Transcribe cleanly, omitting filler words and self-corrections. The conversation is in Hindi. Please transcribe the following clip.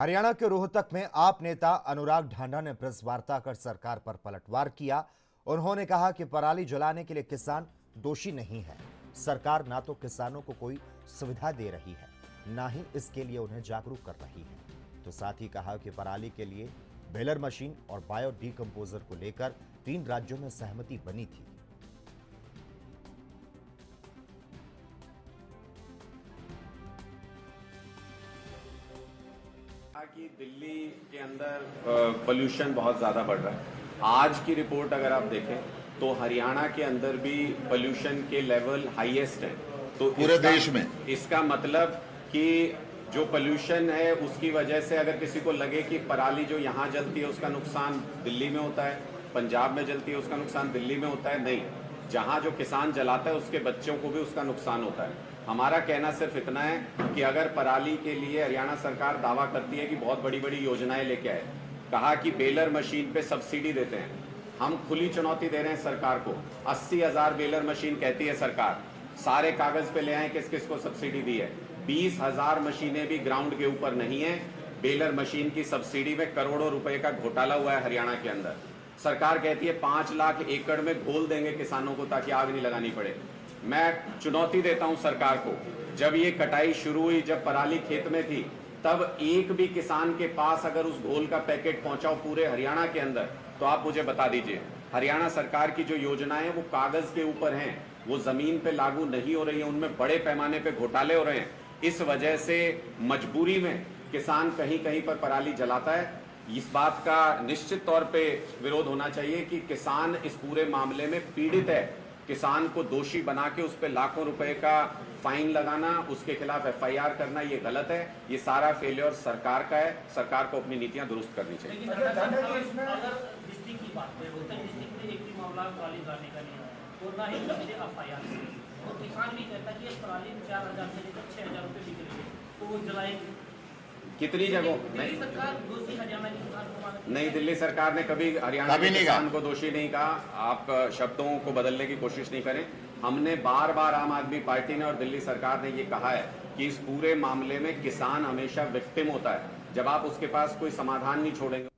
हरियाणा के रोहतक में आप नेता अनुराग ढांडा ने प्रेस वार्ता कर सरकार पर पलटवार किया। उन्होंने कहा कि पराली जलाने के लिए किसान दोषी नहीं है। सरकार ना तो किसानों को कोई सुविधा दे रही है, ना ही इसके लिए उन्हें जागरूक कर रही है। तो साथ ही कहा कि पराली के लिए बेलर मशीन और बायो डिकम्पोजर को लेकर 3 राज्यों में सहमति बनी थी। कि दिल्ली के अंदर पोल्यूशन बहुत ज़्यादा बढ़ रहा है। आज की रिपोर्ट अगर आप देखें तो हरियाणा के अंदर भी पोल्यूशन के लेवल हाईएस्ट है। तो पूरे देश में इसका मतलब कि जो पोल्यूशन है उसकी वजह से अगर किसी को लगे कि पराली जो यहाँ जलती है उसका नुकसान दिल्ली में होता है, पंजाब में जलती है उसका नुकसान दिल्ली में होता है, नहीं, जहाँ जो किसान जलाता है उसके बच्चों को भी उसका नुकसान होता है। हमारा कहना सिर्फ इतना है कि अगर पराली के लिए हरियाणा सरकार दावा करती है कि बहुत बड़ी बड़ी योजनाएं लेके आए, कहा कि बेलर मशीन पे सब्सिडी देते हैं, हम खुली चुनौती दे रहे हैं सरकार को। 80,000 बेलर मशीन कहती है सरकार, सारे कागज पे ले आए किस किस को सब्सिडी दी है। 20,000 मशीनें भी ग्राउंड के ऊपर नहीं है। बेलर मशीन की सब्सिडी में करोड़ों रुपए का घोटाला हुआ है हरियाणा के अंदर। सरकार कहती है 5 लाख एकड़ में घोल देंगे किसानों को ताकि आग नहीं लगानी पड़े। मैं चुनौती देता हूं सरकार को, जब ये कटाई शुरू हुई, जब पराली खेत में थी, तब एक भी किसान के पास अगर उस घोल का पैकेट पहुंचा पूरे हरियाणा के अंदर, तो आप मुझे बता दीजिए। हरियाणा सरकार की जो योजनाएं हैं वो कागज के ऊपर हैं, वो जमीन पे लागू नहीं हो रही है, उनमें बड़े पैमाने पे घोटाले हो रहे हैं। इस वजह से मजबूरी में किसान कहीं कहीं पर पराली जलाता है। इस बात का निश्चित तौर पे विरोध होना चाहिए कि किसान इस पूरे मामले में पीड़ित है। किसान को दोषी बना के उस पर लाखों रुपए का फाइन लगाना, उसके खिलाफ FIR करना, ये गलत है। ये सारा फेलियर सरकार का है। सरकार को अपनी नीतियां दुरुस्त करनी चाहिए। लेकिन अगर डिस्ट्रिक्ट की बात करें, रोहतक डिस्ट्रिक्ट में एक भी मामला पराली जलाने का नहीं है और ना ही FIR, और किसान भी कहता है कि पराली 4,000 से लेकर 6,000 रुपये बिक रही है, तो वो जलाएगी कितनी जगहों? नहीं, सरकार दोषी हरियाणा की किसान को नहीं, दिल्ली सरकार ने कभी हरियाणा के किसान को दोषी नहीं कहा। आप शब्दों को बदलने की कोशिश नहीं करें। हमने बार बार आम आदमी पार्टी ने और दिल्ली सरकार ने ये कहा है कि इस पूरे मामले में किसान हमेशा विक्टिम होता है। जब आप उसके पास कोई समाधान नहीं छोड़ेंगे।